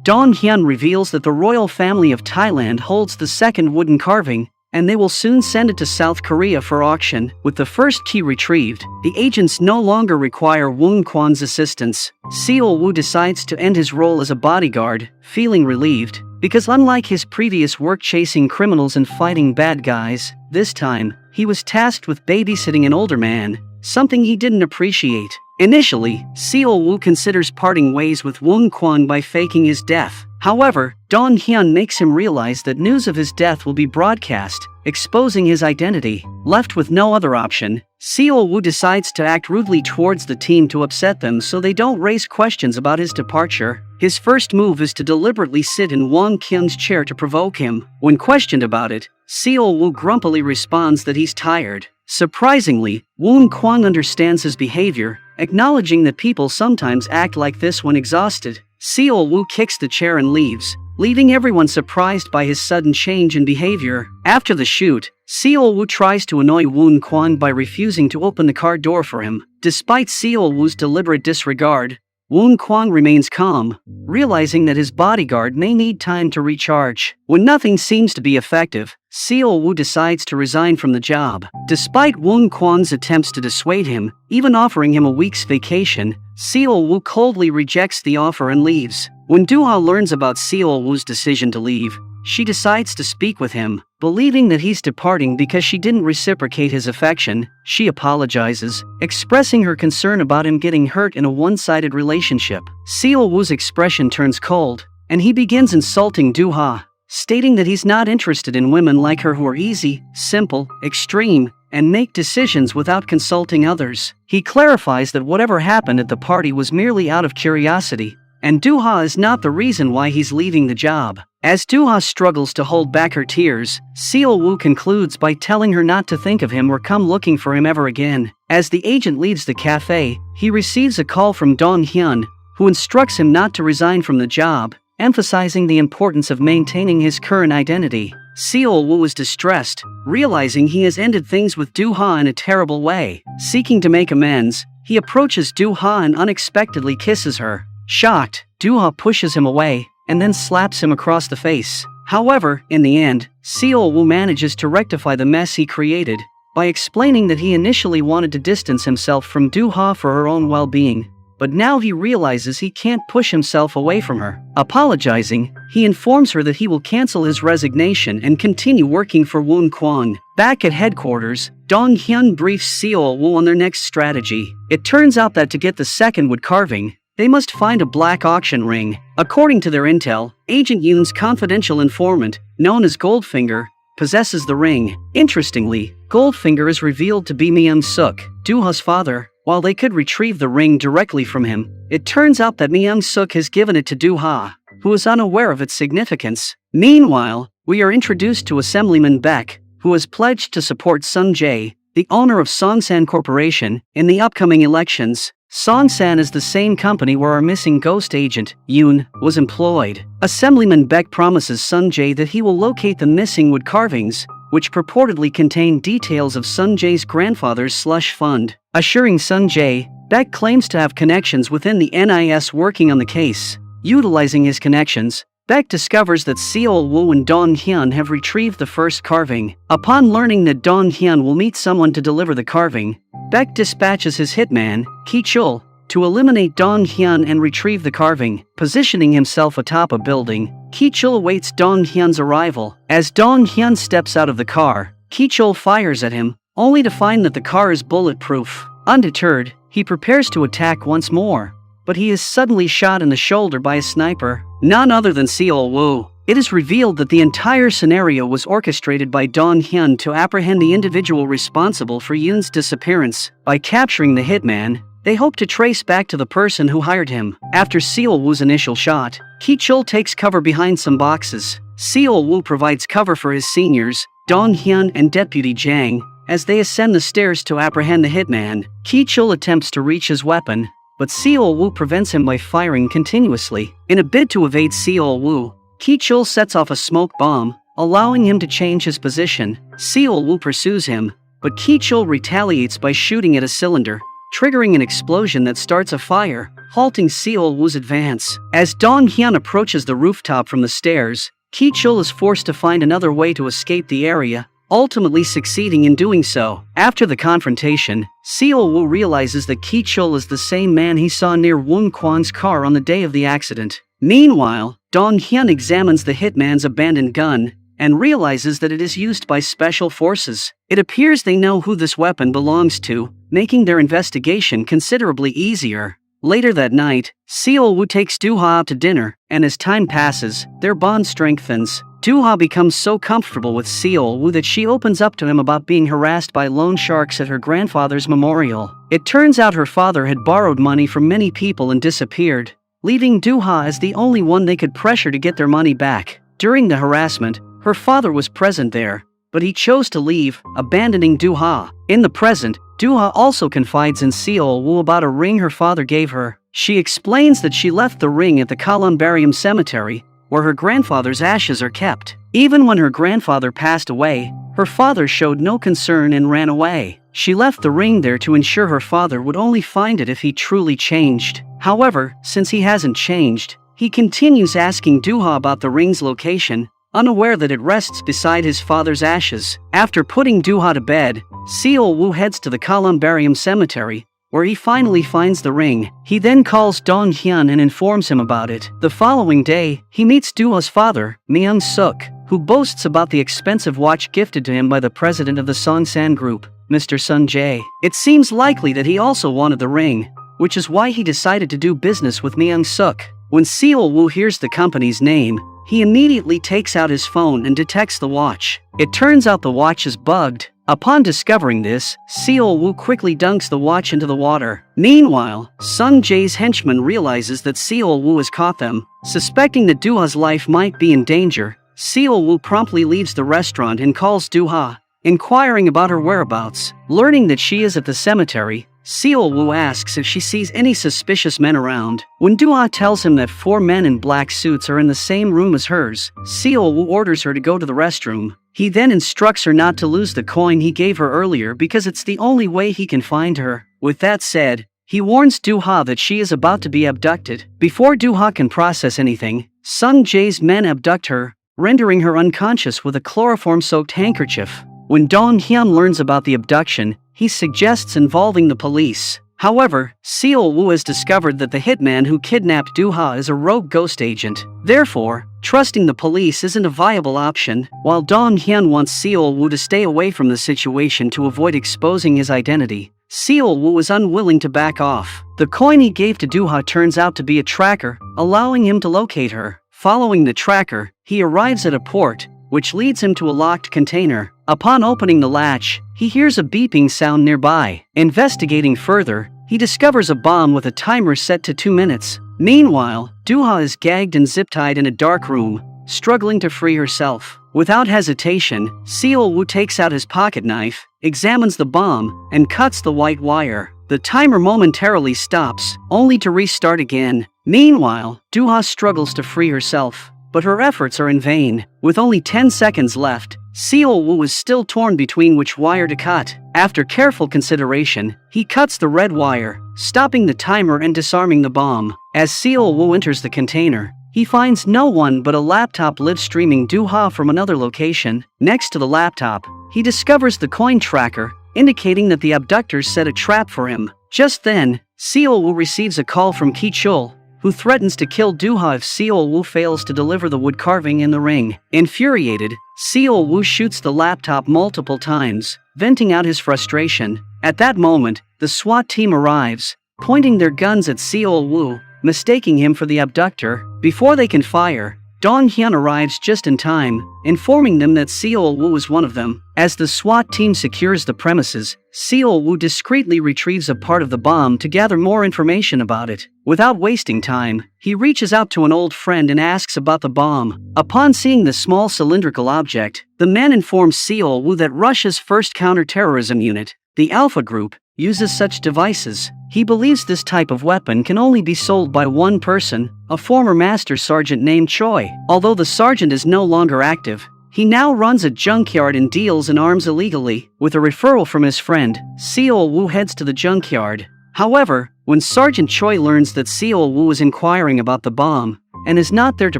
Dong Hyun reveals that the royal family of Thailand holds the second wooden carving, and they will soon send it to South Korea for auction. With the first key retrieved, the agents no longer require Woon Kwan's assistance. Seol-woo decides to end his role as a bodyguard, feeling relieved, because unlike his previous work chasing criminals and fighting bad guys, this time, he was tasked with babysitting an older man, something he didn't appreciate. Initially, Seol-woo considers parting ways with Woon Kwan by faking his death. However, Dong Hyun makes him realize that news of his death will be broadcast, exposing his identity. Left with no other option, Seol-woo decides to act rudely towards the team to upset them so they don't raise questions about his departure. His first move is to deliberately sit in Won Kyung's chair to provoke him. When questioned about it, Seol-woo grumpily responds that he's tired. Surprisingly, Woon Kwan understands his behavior, acknowledging that people sometimes act like this when exhausted. Seol-woo kicks the chair and leaves, leaving everyone surprised by his sudden change in behavior. After the shoot, Seol-woo tries to annoy Woon Kwan by refusing to open the car door for him. Despite Seol-woo's deliberate disregard, Woon Kwan remains calm, realizing that his bodyguard may need time to recharge. When nothing seems to be effective, Seol-woo decides to resign from the job. Despite Woon Kwan's attempts to dissuade him, even offering him a week's vacation, Seol-woo coldly rejects the offer and leaves. When Do-ha learns about Seol-woo's decision to leave, she decides to speak with him. Believing that he's departing because she didn't reciprocate his affection, she apologizes, expressing her concern about him getting hurt in a one-sided relationship. Seol-woo's expression turns cold, and he begins insulting Do-ha, stating that he's not interested in women like her who are easy, simple, extreme, and make decisions without consulting others. He clarifies that whatever happened at the party was merely out of curiosity, and Do-ha is not the reason why he's leaving the job. As Do-ha struggles to hold back her tears, Seol-woo concludes by telling her not to think of him or come looking for him ever again. As the agent leaves the cafe, he receives a call from Dong Hyun, who instructs him not to resign from the job, emphasizing the importance of maintaining his current identity. Seol-woo is distressed, realizing he has ended things with Do-ha in a terrible way. Seeking to make amends, he approaches Do-ha and unexpectedly kisses her. Shocked, Do-ha pushes him away, and then slaps him across the face. However, in the end, Seol-woo manages to rectify the mess he created by explaining that he initially wanted to distance himself from Do-ha for her own well-being, but now he realizes he can't push himself away from her. Apologizing, he informs her that he will cancel his resignation and continue working for Woon Kwan. Back at headquarters, Dong Hyun briefs Seol-woo on their next strategy. It turns out that to get the second wood carving, they must find a black auction ring. According to their intel, Agent Yoon's confidential informant, known as Goldfinger, possesses the ring. Interestingly, Goldfinger is revealed to be Myung-suk, Do-ha's father. While they could retrieve the ring directly from him, it turns out that Myung-suk has given it to Do-ha, who is unaware of its significance. Meanwhile, we are introduced to Assemblyman Baek, who has pledged to support Sun Jae, the owner of Songsan Corporation, in the upcoming elections. Songsan is the same company where our missing ghost agent, Yoon, was employed. Assemblyman Baek promises Sun Jae that he will locate the missing wood carvings, which purportedly contain details of Sun Jae's grandfather's slush fund. Assuring Sun Jae, Baek claims to have connections within the NIS working on the case. Utilizing his connections, Baek discovers that Seol-woo and Dong Hyun have retrieved the first carving. Upon learning that Dong Hyun will meet someone to deliver the carving, Baek dispatches his hitman, Ki-chul, to eliminate Dong Hyun and retrieve the carving. Positioning himself atop a building, Ki-chul awaits Dong Hyun's arrival. As Dong Hyun steps out of the car, Ki-chul fires at him, only to find that the car is bulletproof. Undeterred, he prepares to attack once more, but he is suddenly shot in the shoulder by a sniper, none other than Seol-woo. It is revealed that the entire scenario was orchestrated by Dong Hyun to apprehend the individual responsible for Yoon's disappearance. By capturing the hitman, they hope to trace back to the person who hired him. After Seol-woo's initial shot, Ki-chul takes cover behind some boxes. Seol-woo provides cover for his seniors, Dong Hyun and Deputy Jang, as they ascend the stairs to apprehend the hitman. Ki-chul attempts to reach his weapon, but Seol-woo prevents him by firing continuously. In a bid to evade Seol-woo, Ki-chul sets off a smoke bomb, allowing him to change his position. Seol-woo pursues him, but Ki-chul retaliates by shooting at a cylinder, triggering an explosion that starts a fire. halting Seol-woo's advance. As Dong Hyun approaches the rooftop from the stairs, Ki-chul is forced to find another way to escape the area, ultimately succeeding in doing so. After the confrontation, Seol-woo realizes that Ki-chul is the same man he saw near Woon Kwan's car on the day of the accident. Meanwhile, Dong Hyun examines the hitman's abandoned gun and realizes that it is used by special forces. It appears they know who this weapon belongs to, making their investigation considerably easier. Later that night, Seol-woo takes Do-ha out to dinner, and as time passes, their bond strengthens. Do-ha becomes so comfortable with Seol-woo that she opens up to him about being harassed by loan sharks at her grandfather's memorial. It turns out her father had borrowed money from many people and disappeared, leaving Do-ha as the only one they could pressure to get their money back. During the harassment, her father was present there, but he chose to leave, abandoning Do-ha. In the present, Do-ha also confides in Seol-woo about a ring her father gave her. She explains that she left the ring at the Columbarium Cemetery, where her grandfather's ashes are kept. Even when her grandfather passed away, her father showed no concern and ran away. She left the ring there to ensure her father would only find it if he truly changed. However, since he hasn't changed, he continues asking Do-ha about the ring's location, unaware that it rests beside his father's ashes. After putting Do-ha to bed, Seol-woo heads to the Columbarium Cemetery, where he finally finds the ring. He then calls Dong Hyun and informs him about it. The following day, he meets Do-ha's father, Myung-suk, who boasts about the expensive watch gifted to him by the president of the Songsan Group, Mr. Sun Jae. It seems likely that he also wanted the ring, which is why he decided to do business with Myung-suk. When Seol-woo hears the company's name, he immediately takes out his phone and detects the watch. It turns out the watch is bugged. Upon discovering this, Seol-woo quickly dunks the watch into the water. Meanwhile, Sun Jae's henchman realizes that Seol-woo has caught them. Suspecting that Do-ha's life might be in danger, Seol-woo promptly leaves the restaurant and calls Do-ha, inquiring about her whereabouts. Learning that she is at the cemetery, Seol-woo asks if she sees any suspicious men around. When Do-ha tells him that 4 men in black suits are in the same room as hers, Seol-woo orders her to go to the restroom. He then instructs her not to lose the coin he gave her earlier because it's the only way he can find her. With that said, he warns Do-ha that she is about to be abducted. Before Do-ha can process anything, Sun Jae's men abduct her, rendering her unconscious with a chloroform-soaked handkerchief. When Dong Hyun learns about the abduction, he suggests involving the police. However, Seol-woo has discovered that the hitman who kidnapped Do-ha is a rogue ghost agent. Therefore, trusting the police isn't a viable option. While Dong Hyun wants Seol-woo to stay away from the situation to avoid exposing his identity, Seol-woo is unwilling to back off. The coin he gave to Do-ha turns out to be a tracker, allowing him to locate her. Following the tracker, he arrives at a port, which leads him to a locked container. Upon opening the latch, he hears a beeping sound nearby. Investigating further, he discovers a bomb with a timer set to 2 minutes. Meanwhile, Do-ha is gagged and zip-tied in a dark room, struggling to free herself. Without hesitation, Seol-woo takes out his pocket knife, examines the bomb, and cuts the white wire. The timer momentarily stops, only to restart again. Meanwhile, Do-ha struggles to free herself, but her efforts are in vain. With only 10 seconds left, Seol-woo is still torn between which wire to cut. After careful consideration, he cuts the red wire, stopping the timer and disarming the bomb. As Seol-woo enters the container, he finds no one but a laptop live-streaming Do-ha from another location. Next to the laptop, he discovers the coin tracker, indicating that the abductors set a trap for him. Just then, Seol-woo receives a call from Ki-chul, who threatens to kill Do-ha if Seol-woo fails to deliver the wood carving in the ring. Infuriated, Seol-woo shoots the laptop multiple times, venting out his frustration. At that moment, the SWAT team arrives, pointing their guns at Seol-woo, mistaking him for the abductor. Before they can fire, Dong Hyun arrives just in time, informing them that Seol-woo is one of them. As the SWAT team secures the premises, Seol-woo discreetly retrieves a part of the bomb to gather more information about it. Without wasting time, he reaches out to an old friend and asks about the bomb. Upon seeing the small cylindrical object, the man informs Seol-woo that Russia's first counterterrorism unit, the Alpha Group, uses such devices. He believes this type of weapon can only be sold by one person, a former master sergeant named Choi. Although the sergeant is no longer active, he now runs a junkyard and deals in arms illegally. With a referral from his friend, Seol-woo heads to the junkyard. However, when Sergeant Choi learns that Seol Woo is inquiring about the bomb and is not there to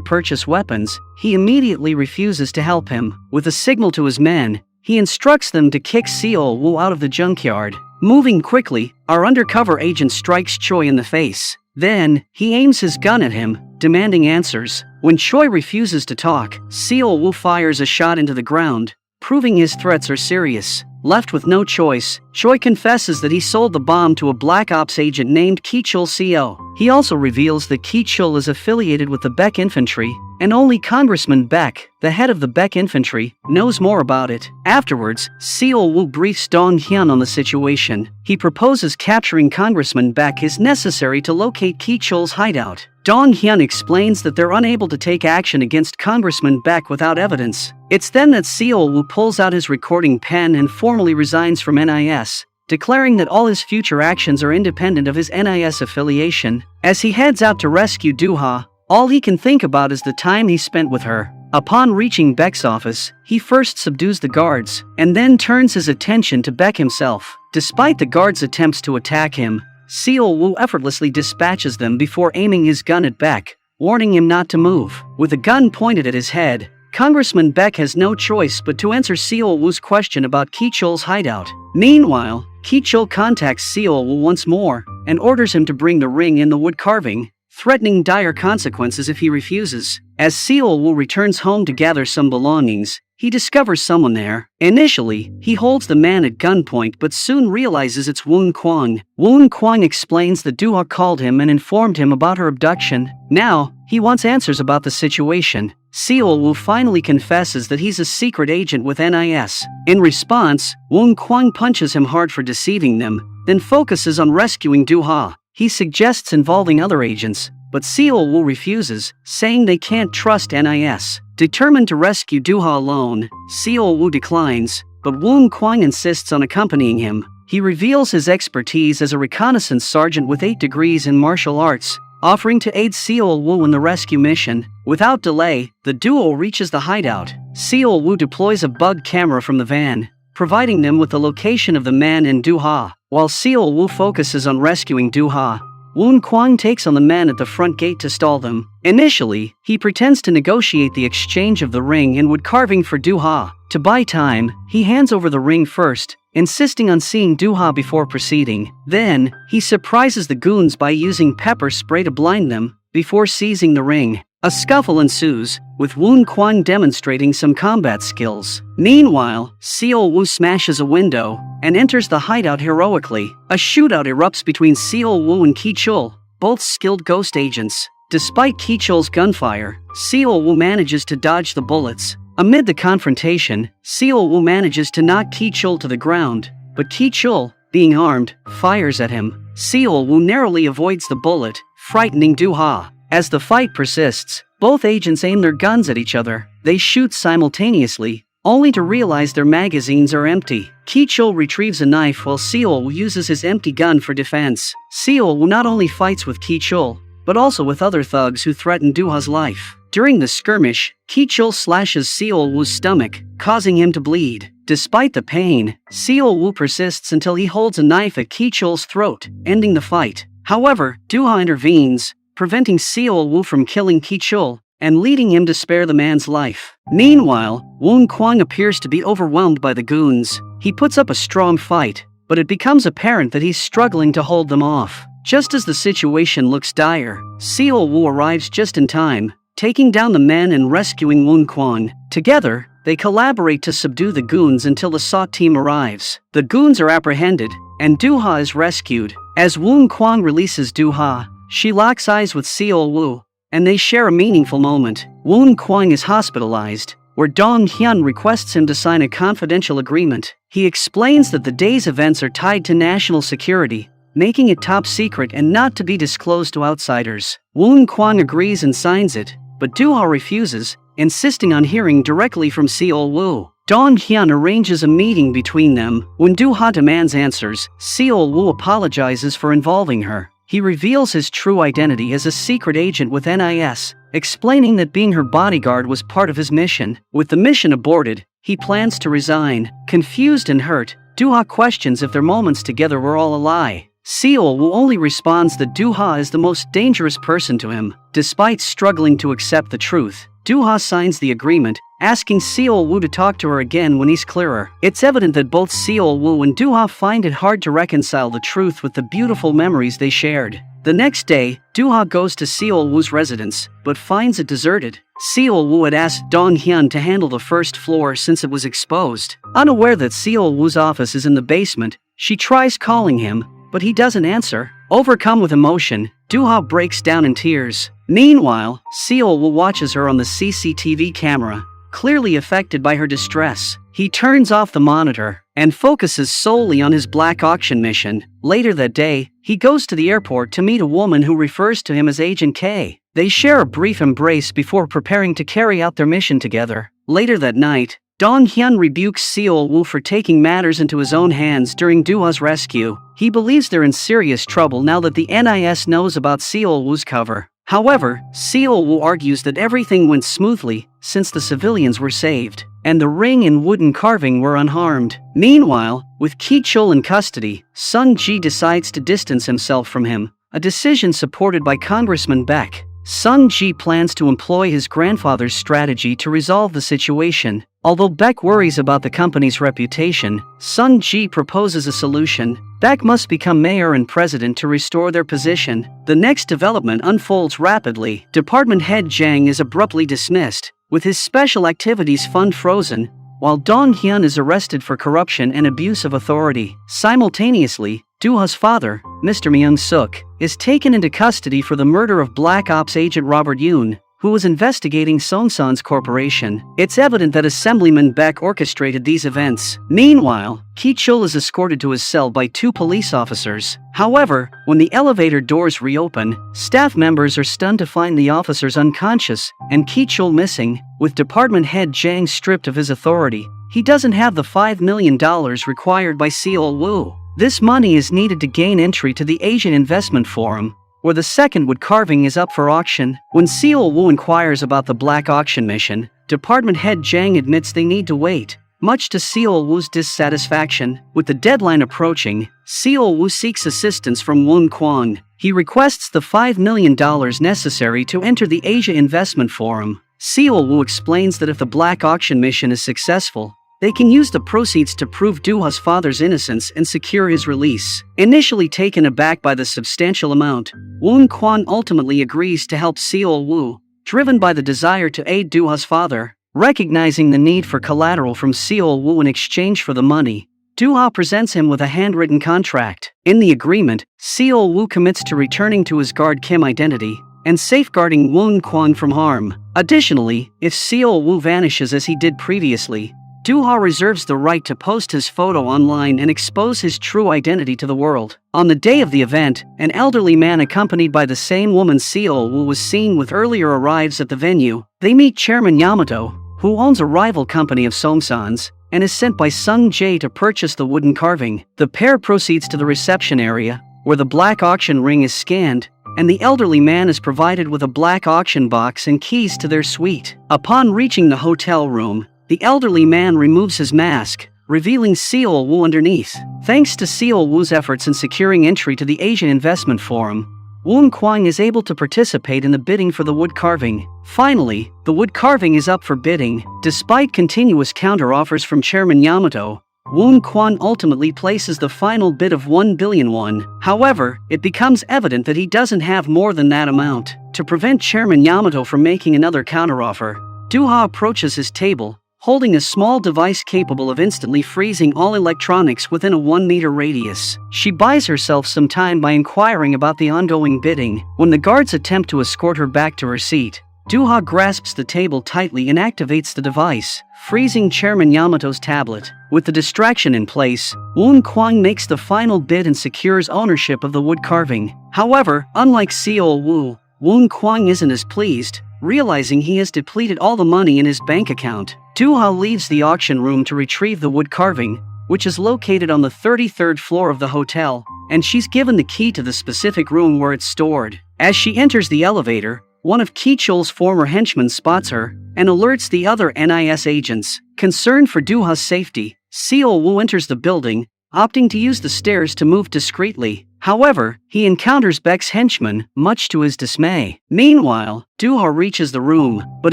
purchase weapons, he immediately refuses to help him. With a signal to his men, he instructs them to kick Seol Woo out of the junkyard. Moving quickly, our undercover agent strikes Choi in the face. Then, he aims his gun at him, demanding answers. When Choi refuses to talk, Seol Woo fires a shot into the ground, proving his threats are serious. Left with no choice, Choi confesses that he sold the bomb to a Black Ops agent named Ki-chul Seo. He also reveals that Ki-chul is affiliated with the Baek Infantry, and only Congressman Baek, the head of the Baek Infantry, knows more about it. Afterwards, Seol Woo briefs Dong Hyun on the situation. He proposes capturing Congressman Baek is necessary to locate Ki-chul's hideout. Dong Hyun explains that they're unable to take action against Congressman Baek without evidence. It's then that Seol Woo pulls out his recording pen and formally resigns from NIS, declaring that all his future actions are independent of his NIS affiliation. As he heads out to rescue Do-ha, all he can think about is the time he spent with her. Upon reaching Baek's office, he first subdues the guards, and then turns his attention to Baek himself. Despite the guards' attempts to attack him, Seol Woo effortlessly dispatches them before aiming his gun at Baek, warning him not to move. With a gun pointed at his head, Congressman Baek has no choice but to answer Seol Woo's question about Ki-chul's hideout. Meanwhile, Ki-chul contacts Seol Woo once more and orders him to bring the ring in the wood carving, threatening dire consequences if he refuses. As Seol Woo returns home to gather some belongings, he discovers someone there. Initially, he holds the man at gunpoint but soon realizes it's Woon Kwang. Woon Kwang explains that Do-ha called him and informed him about her abduction. Now, he wants answers about the situation. Seol Woo finally confesses that he's a secret agent with NIS. In response, Woon Kwang punches him hard for deceiving them, then focuses on rescuing Do-ha. He suggests involving other agents, but Seol Woo refuses, saying they can't trust NIS. Determined to rescue Do-ha alone, Seol Woo declines, but Woon Kwang insists on accompanying him. He reveals his expertise as a reconnaissance sergeant with 8 degrees in martial arts, offering to aid Seol Woo in the rescue mission. Without delay, the duo reaches the hideout. Seol Woo deploys a bug camera from the van, providing them with the location of the man and Do-ha. While Seol Woo focuses on rescuing Do-ha, Woon Kwang takes on the man at the front gate to stall them. Initially, he pretends to negotiate the exchange of the ring and wood carving for Do-ha. To buy time, he hands over the ring first, insisting on seeing Do-ha before proceeding. Then, he surprises the goons by using pepper spray to blind them, before seizing the ring. A scuffle ensues, with Woon Kwang demonstrating some combat skills. Meanwhile, Seol Woo smashes a window and enters the hideout heroically. A shootout erupts between Seol Woo and Ki-chul, both skilled ghost agents. Despite Ki-chul's gunfire, Seol Woo manages to dodge the bullets. Amid the confrontation, Seol Woo manages to knock Ki-chul to the ground, but Ki-chul, being armed, fires at him. Seol Woo narrowly avoids the bullet, frightening Do-ha. As the fight persists, both agents aim their guns at each other. They shoot simultaneously, only to realize their magazines are empty. Ki-chul retrieves a knife while Seol Woo uses his empty gun for defense. Seol Woo not only fights with Ki-chul, but also with other thugs who threaten Do-ha's life. During the skirmish, Ki-chul slashes Seol Woo's stomach, causing him to bleed. Despite the pain, Seol Woo persists until he holds a knife at Ki-chul's throat, ending the fight. However, Do-ha intervenes, preventing Seol Woo from killing Ki-chul and leading him to spare the man's life. Meanwhile, Woon Kwang appears to be overwhelmed by the goons. He puts up a strong fight, but it becomes apparent that he's struggling to hold them off. Just as the situation looks dire, Seol Woo arrives just in time, taking down the men and rescuing Woon Kwang. Together, they collaborate to subdue the goons until the SWAT team arrives. The goons are apprehended, and Do-ha is rescued. As Woon Kwang releases Do-ha, she locks eyes with Seol Woo, and they share a meaningful moment. Woon Kwang is hospitalized, where Dong Hyun requests him to sign a confidential agreement. He explains that the day's events are tied to national security, making it top secret and not to be disclosed to outsiders. Woon Kwang agrees and signs it, but Do-ha refuses, insisting on hearing directly from Seol Woo. Dong Hyun arranges a meeting between them. When Do-ha demands answers, Seol Woo apologizes for involving her. He reveals his true identity as a secret agent with NIS, explaining that being her bodyguard was part of his mission. With the mission aborted, he plans to resign. Confused and hurt, Do-ha questions if their moments together were all a lie. Seol Woo only responds that Do-ha is the most dangerous person to him. Despite struggling to accept the truth, Do-ha signs the agreement, asking Seol Woo to talk to her again when he's clearer. It's evident that both Seol Woo and Do-ha find it hard to reconcile the truth with the beautiful memories they shared. The next day, Do-ha goes to Seol Woo's residence, but finds it deserted. Seol Woo had asked Dong-hyun to handle the first floor since it was exposed. Unaware that Seol Woo's office is in the basement, she tries calling him, but he doesn't answer. Overcome with emotion, Do-ha breaks down in tears. Meanwhile, Seol Woo watches her on the CCTV camera, clearly affected by her distress. He turns off the monitor and focuses solely on his black auction mission. Later that day, he goes to the airport to meet a woman who refers to him as Agent K. They share a brief embrace before preparing to carry out their mission together. Later that night, Dong-hyun rebukes Seol Woo for taking matters into his own hands during Do-ha's rescue. He believes they're in serious trouble now that the NIS knows about Seol Woo's cover. However, Seol Woo argues that everything went smoothly since the civilians were saved, and the ring and wooden carving were unharmed. Meanwhile, with Ki-chul in custody, Sung-ji decides to distance himself from him, a decision supported by Congressman Baek. Sung-ji plans to employ his grandfather's strategy to resolve the situation. Although Baek worries about the company's reputation, Sung-ji proposes a solution. Baek must become mayor and president to restore their position. The next development unfolds rapidly. Department head Jang is abruptly dismissed, with his special activities fund frozen, while Dong-hyun is arrested for corruption and abuse of authority. Simultaneously, Do-ha's father, Mr. Myung-suk, is taken into custody for the murder of Black Ops agent Robert Yoon, who was investigating Songsan's corporation. It's evident that Assemblyman Baek orchestrated these events. Meanwhile, Ki-chul is escorted to his cell by 2 police officers. However, when the elevator doors reopen, staff members are stunned to find the officers unconscious and Ki-chul missing. With department head Jang stripped of his authority, he doesn't have the $5 million required by Seol Woo. This money is needed to gain entry to the Asian Investment Forum, where the second wood carving is up for auction. When Seol Woo inquires about the black auction mission, department head Jang admits they need to wait, much to Seol Woo's dissatisfaction. With the deadline approaching, Seol Woo seeks assistance from Woon Kwon. He requests the $5 million necessary to enter the Asia Investment Forum. Seol Woo explains that if the black auction mission is successful, they can use the proceeds to prove Do-ha's father's innocence and secure his release. Initially taken aback by the substantial amount, Woon Kwon ultimately agrees to help Seol Woo, driven by the desire to aid Do-ha's father. Recognizing the need for collateral from Seol Woo in exchange for the money, Do-ha presents him with a handwritten contract. In the agreement, Seol Woo commits to returning to his guard Kim identity and safeguarding Woon Kwon from harm. Additionally, if Seol Woo vanishes as he did previously, Do-ha reserves the right to post his photo online and expose his true identity to the world. On the day of the event, an elderly man accompanied by the same woman Seol Woo was seen with earlier arrives at the venue. They meet Chairman Yamato, who owns a rival company of Songsan's, and is sent by Sung Jae to purchase the wooden carving. The pair proceeds to the reception area, where the black auction ring is scanned, and the elderly man is provided with a black auction box and keys to their suite. Upon reaching the hotel room, the elderly man removes his mask, revealing Seol Woo underneath. Thanks to Seol Woo's efforts in securing entry to the Asian Investment Forum, Woon Kwon is able to participate in the bidding for the wood carving. Finally, the wood carving is up for bidding. Despite continuous counter-offers from Chairman Yamato, Woon Kwon ultimately places the final bid of 1 billion won. However, it becomes evident that he doesn't have more than that amount. To prevent Chairman Yamato from making another counteroffer, Do-ha approaches his table, holding a small device capable of instantly freezing all electronics within a 1-meter radius. She buys herself some time by inquiring about the ongoing bidding. When the guards attempt to escort her back to her seat, Do-ha grasps the table tightly and activates the device, freezing Chairman Yamato's tablet. With the distraction in place, Woon Kwon makes the final bid and secures ownership of the wood carving. However, unlike Seol Woo, Woon Kwon isn't as pleased, realizing he has depleted all the money in his bank account. Do-ha leaves the auction room to retrieve the wood carving, which is located on the 33rd floor of the hotel, and she's given the key to the specific room where it's stored. As she enters the elevator, one of Ki-chul's former henchmen spots her and alerts the other NIS agents. Concerned for Do-ha's safety, Seol Woo enters the building, opting to use the stairs to move discreetly. However, he encounters Beck's henchman, much to his dismay. Meanwhile, Doo-ha reaches the room, but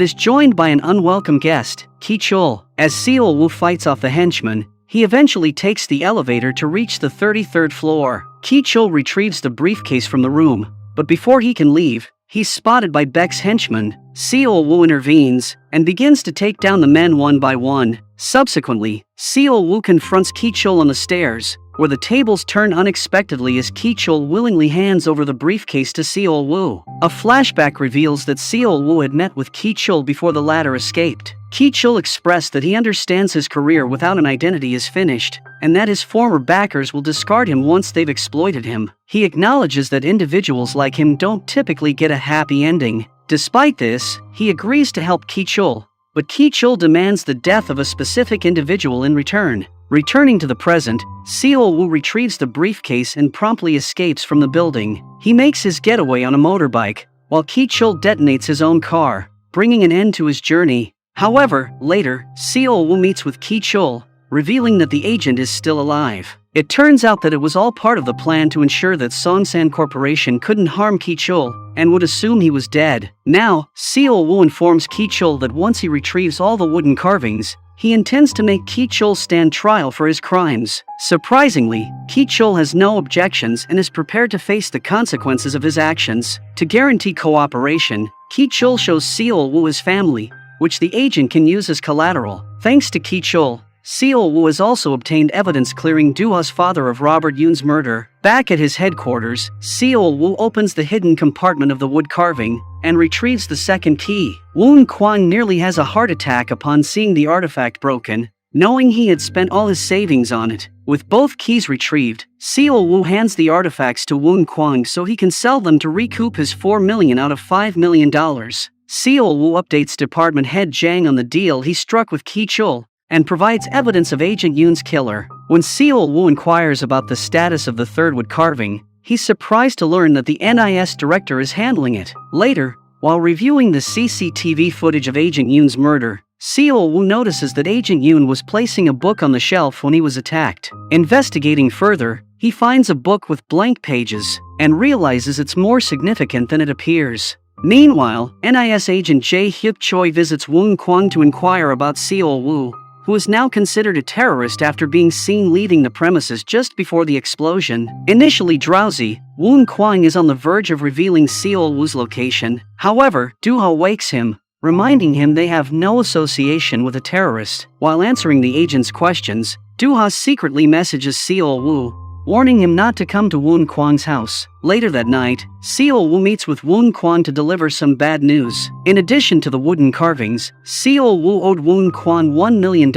is joined by an unwelcome guest, Ki-chul. As Seol-woo fights off the henchman, he eventually takes the elevator to reach the 33rd floor. Ki-chul retrieves the briefcase from the room, but before he can leave, he's spotted by Beck's henchman. Seol-woo intervenes and begins to take down the men one by one. Subsequently, Seol-woo confronts Ki-chul on the stairs, where the tables turn unexpectedly as Ki-chul willingly hands over the briefcase to Seol-woo. A flashback reveals that Seol-woo had met with Ki-chul before the latter escaped. Ki-chul expressed that he understands his career without an identity is finished, and that his former backers will discard him once they've exploited him. He acknowledges that individuals like him don't typically get a happy ending. Despite this, he agrees to help Ki-chul, but Ki-chul demands the death of a specific individual in return. Returning to the present, Seol-woo retrieves the briefcase and promptly escapes from the building. He makes his getaway on a motorbike, while Ki-chul detonates his own car, bringing an end to his journey. However, later, Seol-woo meets with Ki-chul, revealing that the agent is still alive. It turns out that it was all part of the plan to ensure that Songsan Corporation couldn't harm Ki-chul, and would assume he was dead. Now, Seol-woo informs Ki-chul that once he retrieves all the wooden carvings, he intends to make Ki-chul stand trial for his crimes. Surprisingly, Ki-chul has no objections and is prepared to face the consequences of his actions. To guarantee cooperation, Ki-chul shows Seol-woo his family, which the agent can use as collateral. Thanks to Ki-chul, Seol-woo has also obtained evidence clearing Doo-ha's father of Robert Yoon's murder. Back at his headquarters, Seol-woo opens the hidden compartment of the wood carving and retrieves the second key. Woon Kwang nearly has a heart attack upon seeing the artifact broken, knowing he had spent all his savings on it. With both keys retrieved, Seol-woo hands the artifacts to Woon Kwang so he can sell them to recoup his $4 million out of $5 million. Seol-woo updates department head Jang on the deal he struck with Ki-chul, and provides evidence of Agent Yoon's killer. When Seol-woo inquires about the status of the third wood carving, he's surprised to learn that the NIS director is handling it. Later, while reviewing the CCTV footage of Agent Yoon's murder, Seol-woo notices that Agent Yoon was placing a book on the shelf when he was attacked. Investigating further, he finds a book with blank pages, and realizes it's more significant than it appears. Meanwhile, NIS agent Jae Hyuk Choi visits Woon Kwang to inquire about Seol-woo, who is now considered a terrorist after being seen leaving the premises just before the explosion. Initially drowsy, Woon Kwang is on the verge of revealing Seol-woo's location. However, Doo-ha wakes him, reminding him they have no association with a terrorist. While answering the agent's questions, Doo-ha secretly messages Seol-woo, warning him not to come to Woon Kwang's house. Later that night, Seol-woo meets with Woon Kwang to deliver some bad news. In addition to the wooden carvings, Seol-woo owed Woon Kwang $1 million,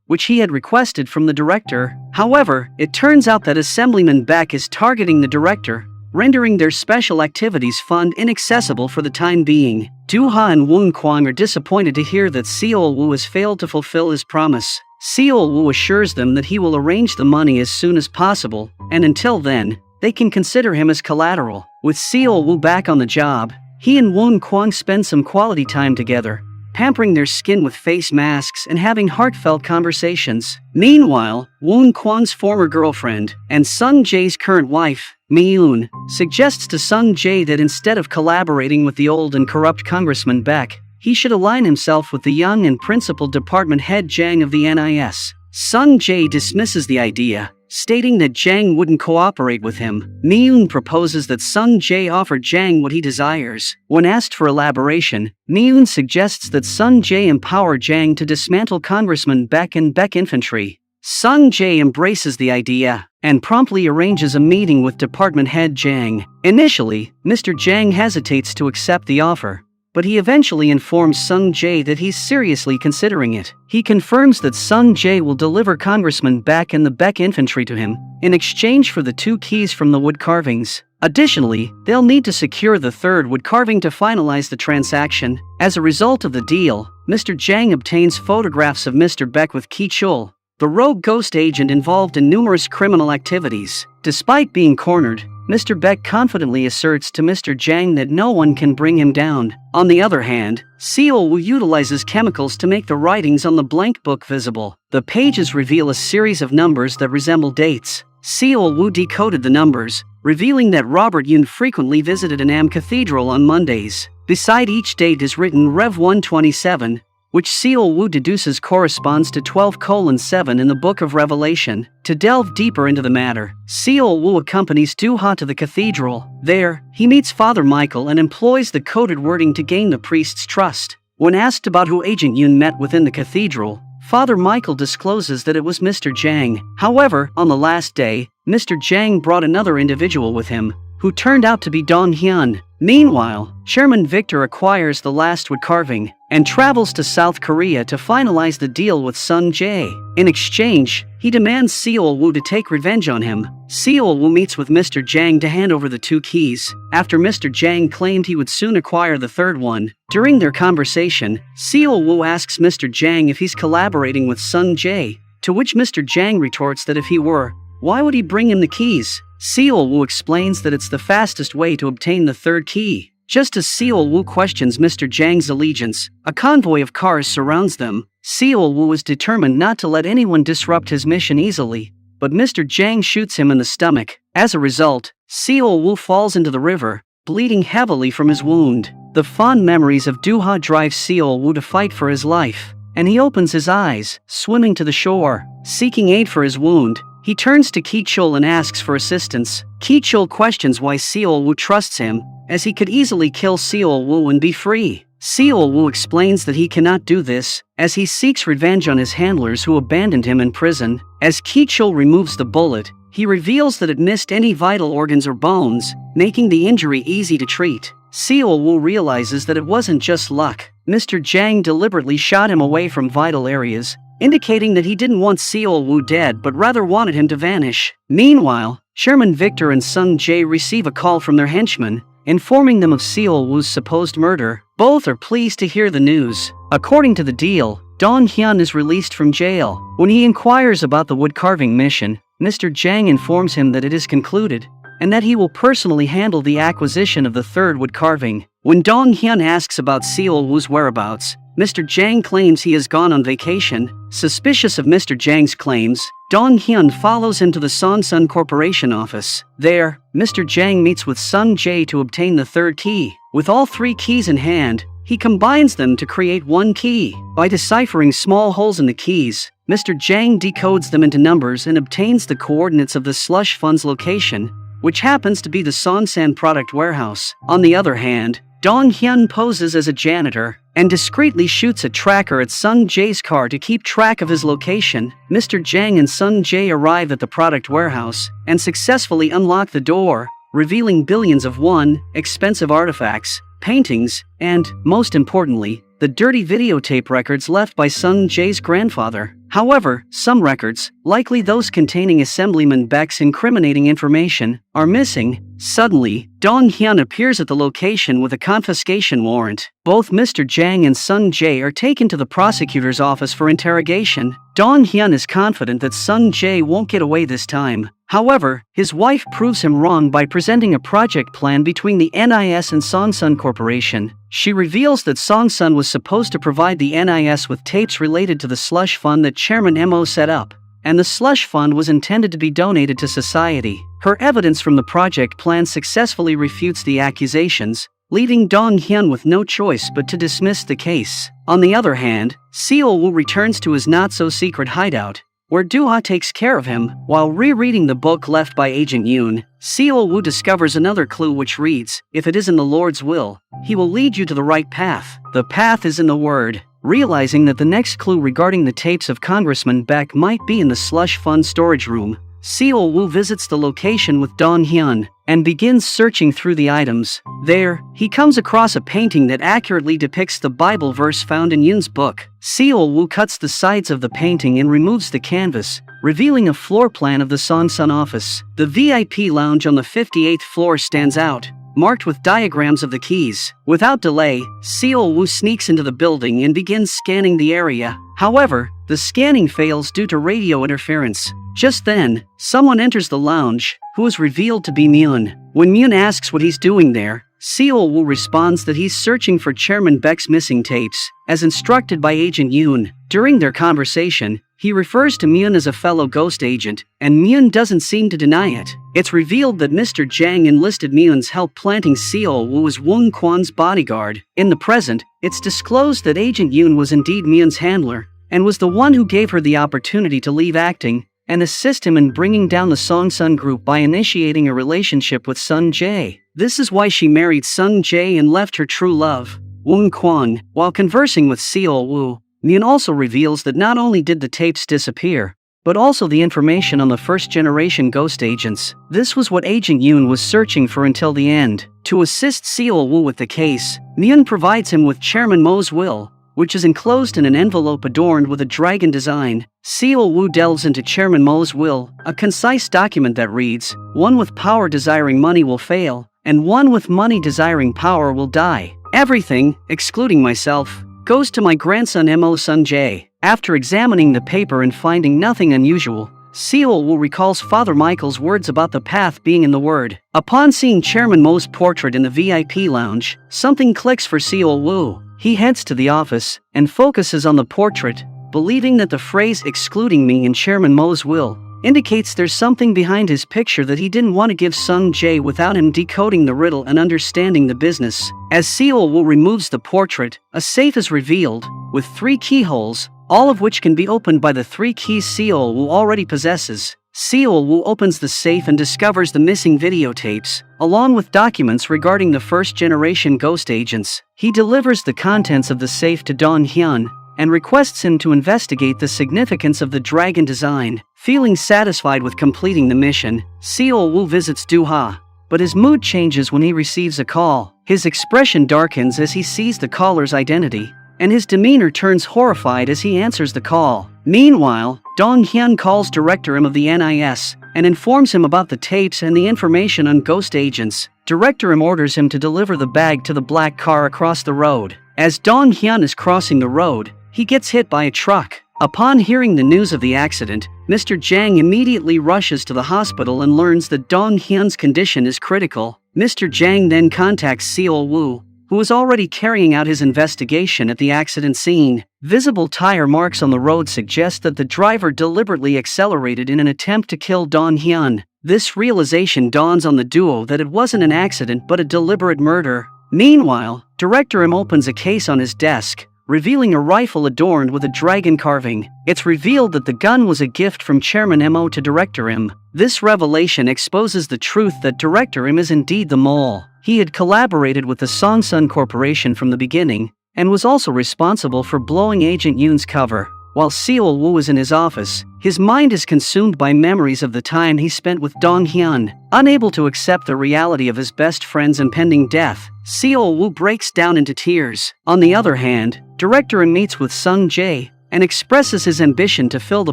which he had requested from the director. However, it turns out that Assemblyman Beck is targeting the director, rendering their special activities fund inaccessible for the time being. Doo-ha and Woon Kwang are disappointed to hear that Seol-woo has failed to fulfill his promise. Seol-woo assures them that he will arrange the money as soon as possible, and until then, they can consider him as collateral. With Seol-woo back on the job, he and Woon Kwang spend some quality time together, pampering their skin with face masks and having heartfelt conversations. Meanwhile, Woon Kwang's former girlfriend, and Sung Jae's current wife, Mi-eun, suggests to Sung Jae that instead of collaborating with the old and corrupt Congressman Beck, he should align himself with the young and principal department head Jang of the NIS. Sung Jae dismisses the idea, stating that Jang wouldn't cooperate with him. Mi-eun proposes that Sung Jae offer Jang what he desires. When asked for elaboration, Mi-eun suggests that Sung Jae empower Jang to dismantle Congressman Beck and Beck Infantry. Sung Jae embraces the idea, and promptly arranges a meeting with department head Jang. Initially, Mr. Jang hesitates to accept the offer, but he eventually informs Sung Jae that he's seriously considering it. He confirms that Sung Jae will deliver Congressman Beck and the Beck Infantry to him, in exchange for the 2 keys from the wood carvings. Additionally, they'll need to secure the third wood carving to finalize the transaction. As a result of the deal, Mr. Jang obtains photographs of Mr. Beck with Ki-chul, the rogue ghost agent involved in numerous criminal activities. Despite being cornered, Mr. Beck confidently asserts to Mr. Jang that no one can bring him down. On the other hand, Seol Woo utilizes chemicals to make the writings on the blank book visible. The pages reveal a series of numbers that resemble dates. Seol Woo decoded the numbers, revealing that Robert Yoon frequently visited an Am Cathedral on Mondays. Beside each date is written Rev 127, which Seol Woo deduces corresponds to 12:7 in the Book of Revelation. To delve deeper into the matter, Seol Woo accompanies Do-ha to the cathedral. There, he meets Father Michael and employs the coded wording to gain the priest's trust. When asked about who Agent Yoon met within the cathedral, Father Michael discloses that it was Mr. Jang. However, on the last day, Mr. Jang brought another individual with him, who turned out to be Dong Hyun. Meanwhile, Chairman Victor acquires the last wood carving and travels to South Korea to finalize the deal with Sun Jae. In exchange, he demands Seol Woo to take revenge on him. Seol Woo meets with Mr. Jang to hand over the 2 keys, after Mr. Jang claimed he would soon acquire the third one. During their conversation, Seol Woo asks Mr. Jang if he's collaborating with Sun Jae, to which Mr. Jang retorts that if he were, why would he bring him the keys? Seol Woo explains that it's the fastest way to obtain the third key. Just as Seol Woo questions Mr. Jang's allegiance, a convoy of cars surrounds them. Seol Woo is determined not to let anyone disrupt his mission easily, but Mr. Jang shoots him in the stomach. As a result, Seol Woo falls into the river, bleeding heavily from his wound. The fond memories of Do-ha drive Seol Woo to fight for his life, and he opens his eyes, swimming to the shore. Seeking aid for his wound, he turns to Ki-chul and asks for assistance. Ki-chul questions why Seol Woo trusts him, as he could easily kill Seol Woo and be free. Seol Woo explains that he cannot do this, as he seeks revenge on his handlers who abandoned him in prison. As Ki-chul removes the bullet, he reveals that it missed any vital organs or bones, making the injury easy to treat. Seol Woo realizes that it wasn't just luck. Mr. Jang deliberately shot him away from vital areas, indicating that he didn't want Seol Woo dead but rather wanted him to vanish. Meanwhile, Chairman Victor and Sun Jae receive a call from their henchmen, informing them of Seol Woo's supposed murder. Both are pleased to hear the news. According to the deal, Dong Hyun is released from jail. When he inquires about the wood carving mission, Mr. Jang informs him that it is concluded, and that he will personally handle the acquisition of the third wood carving. When Dong Hyun asks about Seol Woo's whereabouts, Mr. Jang claims he has gone on vacation. Suspicious of Mr. Jang's claims, Dong Hyun follows him to the Sonsun Corporation office. There, Mr. Jang meets with Sun Jae to obtain the third key. With all 3 keys in hand, he combines them to create one key. By deciphering small holes in the keys, Mr. Jang decodes them into numbers and obtains the coordinates of the slush fund's location, which happens to be the Sonsan product warehouse. On the other hand, Dong Hyun poses as a janitor and discreetly shoots a tracker at Sun Jae's car to keep track of his location. Mr. Jang and Sun Jae arrive at the product warehouse and successfully unlock the door, revealing billions of won, expensive artifacts, paintings, and, most importantly, the dirty videotape records left by Sun Jae's grandfather. However, some records, likely those containing Assemblyman Beck's incriminating information, are missing. Suddenly, Dong Hyun appears at the location with a confiscation warrant. Both Mr. Jang and Sun Jae are taken to the prosecutor's office for interrogation. Dong Hyun is confident that Sun Jae won't get away this time. However, his wife proves him wrong by presenting a project plan between the NIS and Sonsun Corporation. She reveals that Sonsun was supposed to provide the NIS with tapes related to the slush fund that Chairman Mo set up, and the slush fund was intended to be donated to society. Her evidence from the project plan successfully refutes the accusations, leaving Dong Hyun with no choice but to dismiss the case. On the other hand, Seol Woo returns to his not-so-secret hideout, where Do-ha takes care of him. While rereading the book left by Agent Yoon, Seol Woo discovers another clue which reads, "If it is in the Lord's will, he will lead you to the right path." The path is in the Word. Realizing that the next clue regarding the tapes of Congressman Beck might be in the slush fund storage room, Seol Woo visits the location with Dong Hyun and begins searching through the items. There, he comes across a painting that accurately depicts the Bible verse found in Yoon's book. Seol Woo cuts the sides of the painting and removes the canvas, revealing a floor plan of the Sonsun office. The VIP lounge on the 58th floor stands out, marked with diagrams of the keys. Without delay, Seol Woo sneaks into the building and begins scanning the area. However, the scanning fails due to radio interference. Just then, someone enters the lounge, who is revealed to be Myun. When Myun asks what he's doing there, Seo-woo responds that he's searching for Chairman Baek's missing tapes, as instructed by Agent Yoon. During their conversation, he refers to Myun as a fellow ghost agent, and Myun doesn't seem to deny it. It's revealed that Mr. Jang enlisted Myun's help planting Seo-woo as Woon Kwan's bodyguard. In the present, it's disclosed that Agent Yoon was indeed Myun's handler, and was the one who gave her the opportunity to leave acting and assist him in bringing down the Songsun group by initiating a relationship with Sun Jae. This is why she married Sun Jae and left her true love, Woon Kwan. While conversing with Seo-woo, Myun also reveals that not only did the tapes disappear, but also the information on the first-generation ghost agents. This was what Agent Yoon was searching for until the end. To assist Seo-woo with the case, Myun provides him with Chairman Mo's will, which is enclosed in an envelope adorned with a dragon design. Seo-woo delves into Chairman Mo's will, a concise document that reads, "One with power desiring money will fail, and one with money desiring power will die. Everything, excluding myself, goes to my grandson Mo Sun Jae." After examining the paper and finding nothing unusual, Seo-woo recalls Father Michael's words about the path being in the word. Upon seeing Chairman Mo's portrait in the VIP lounge, something clicks for Seo-woo. He heads to the office and focuses on the portrait, believing that the phrase "excluding me" in Chairman Mo's will indicates there's something behind his picture that he didn't want to give Sun Jae without him decoding the riddle and understanding the business. As Seo-woo removes the portrait, a safe is revealed, with 3 keyholes, all of which can be opened by the 3 keys Seo-woo already possesses. Seo-woo opens the safe and discovers the missing videotapes, along with documents regarding the first-generation ghost agents. He delivers the contents of the safe to Dong Hyun, and requests him to investigate the significance of the dragon design. Feeling satisfied with completing the mission, Seo-woo visits Do-ha, but his mood changes when he receives a call. His expression darkens as he sees the caller's identity, and his demeanor turns horrified as he answers the call. Meanwhile, Dong Hyun calls Director Im of the NIS and informs him about the tapes and the information on ghost agents. Director Im orders him to deliver the bag to the black car across the road. As Dong Hyun is crossing the road, he gets hit by a truck. Upon hearing the news of the accident, Mr. Jang immediately rushes to the hospital and learns that Dong Hyun's condition is critical. Mr. Jang then contacts Seo-woo, who is already carrying out his investigation at the accident scene. Visible tire marks on the road suggest that the driver deliberately accelerated in an attempt to kill Dong Hyun. This realization dawns on the duo that it wasn't an accident but a deliberate murder. Meanwhile, Director Im opens a case on his desk, revealing a rifle adorned with a dragon carving. It's revealed that the gun was a gift from Chairman Mo to Director Im. This revelation exposes the truth that Director Im is indeed the mole. He had collaborated with the Songsun Corporation from the beginning, and was also responsible for blowing Agent Yoon's cover. While Seo-woo was in his office, his mind is consumed by memories of the time he spent with Dong Hyun. Unable to accept the reality of his best friend's impending death, Seo-woo breaks down into tears. On the other hand, Director Im meets with Sun Jae and expresses his ambition to fill the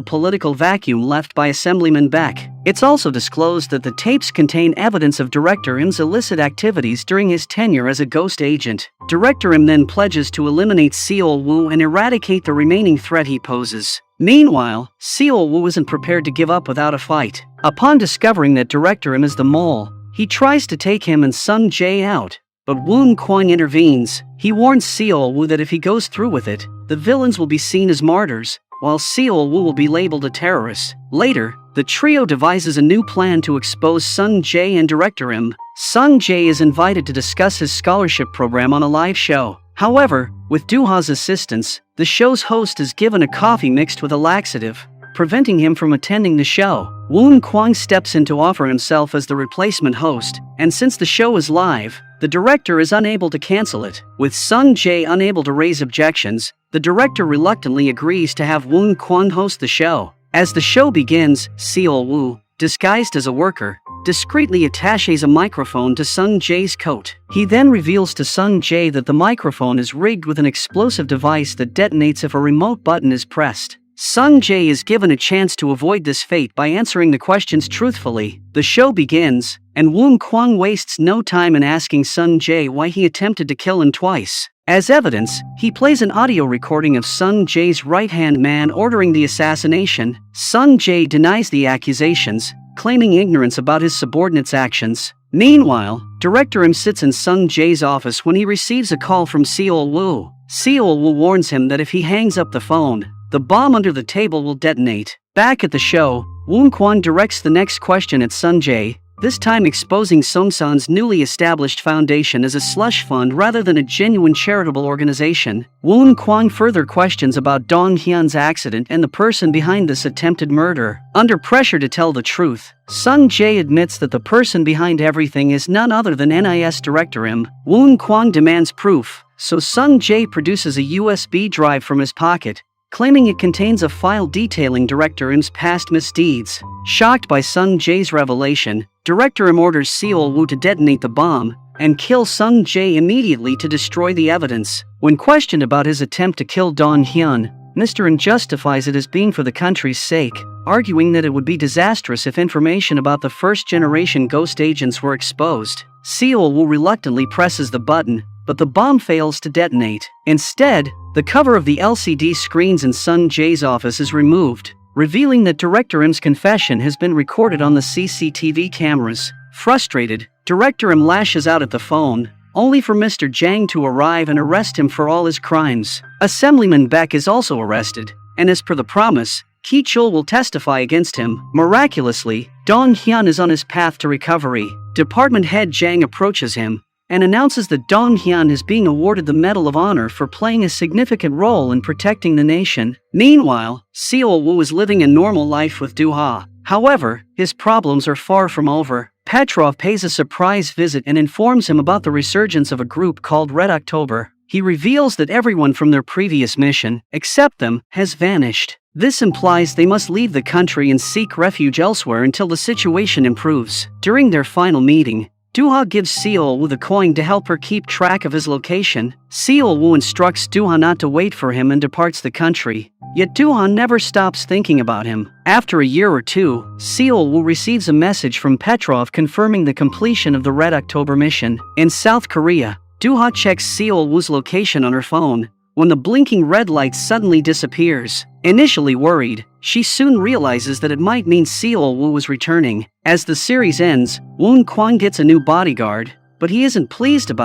political vacuum left by Assemblyman Baek. It's also disclosed that the tapes contain evidence of Director Im's illicit activities during his tenure as a ghost agent. Director Im then pledges to eliminate Seo-woo and eradicate the remaining threat he poses. Meanwhile, Seo-woo isn't prepared to give up without a fight. Upon discovering that Director Im is the mole, he tries to take him and Sun Jae out, but Woon Kwang intervenes. He warns Seo-woo that if he goes through with it, the villains will be seen as martyrs, while Seo-woo will be labeled a terrorist. Later, the trio devises a new plan to expose Sun Jae and Director Im. Sun Jae is invited to discuss his scholarship program on a live show. However, with Do-ha's assistance, the show's host is given a coffee mixed with a laxative, preventing him from attending the show. Woon Kwang steps in to offer himself as the replacement host, and since the show is live, the director is unable to cancel it. With Sun Jae unable to raise objections, the director reluctantly agrees to have Woon Kwang host the show. As the show begins, Seo-woo, disguised as a worker, discreetly attaches a microphone to Sun Jae's coat. He then reveals to Sun Jae that the microphone is rigged with an explosive device that detonates if a remote button is pressed. Sun Jae is given a chance to avoid this fate by answering the questions truthfully. The show begins, and Woon Kwang wastes no time in asking Sun Jae why he attempted to kill him twice. As evidence, he plays an audio recording of Sung Jae's right-hand man ordering the assassination. Sung Jae denies the accusations, claiming ignorance about his subordinate's actions. Meanwhile, Director Im sits in Sung Jae's office when he receives a call from Seol Woo. Seol Woo warns him that if he hangs up the phone, the bomb under the table will detonate. Back at the show, Woon Kwon directs the next question at Sung Jae, this time exposing Sungsan's newly established foundation as a slush fund rather than a genuine charitable organization. Woon Kwon further questions about Dong Hyun's accident and the person behind this attempted murder. Under pressure to tell the truth, Sung Jae admits that the person behind everything is none other than NIS Director Im. Woon Kwon demands proof, so Sung Jae produces a USB drive from his pocket, claiming it contains a file detailing Director Im's past misdeeds. Shocked by Sung Jae's revelation, Director Im orders Seol Woo to detonate the bomb and kill Sung Jae immediately to destroy the evidence. When questioned about his attempt to kill Dong Hyun, Mr. Im justifies it as being for the country's sake, arguing that it would be disastrous if information about the first-generation ghost agents were exposed. Seol Woo reluctantly presses the button, but the bomb fails to detonate. Instead, the cover of the LCD screens in Sung Jae's office is removed, revealing that Director Im's confession has been recorded on the CCTV cameras. Frustrated, Director Im lashes out at the phone, only for Mr. Jang to arrive and arrest him for all his crimes. Assemblyman Baek is also arrested, and as per the promise, Ki Chul will testify against him. Miraculously, Dong Hyun is on his path to recovery. Department head Jang approaches him and announces that Dong Hyun is being awarded the Medal of Honor for playing a significant role in protecting the nation. Meanwhile, Seol Woo is living a normal life with Do-ha. However, his problems are far from over. Petrov pays a surprise visit and informs him about the resurgence of a group called Red October. He reveals that everyone from their previous mission, except them, has vanished. This implies they must leave the country and seek refuge elsewhere until the situation improves. During their final meeting, Do-ha gives Seol Woo the coin to help her keep track of his location. Seol Woo instructs Do-ha not to wait for him and departs the country. Yet Do-ha never stops thinking about him. After a year or two, Seol Woo receives a message from Petrov confirming the completion of the Red October mission. In South Korea, Do-ha checks Seol Woo's location on her phone, when the blinking red light suddenly disappears. Initially worried, she soon realizes that it might mean Seol Woo was returning. As the series ends, Woon Kwon gets a new bodyguard, but he isn't pleased about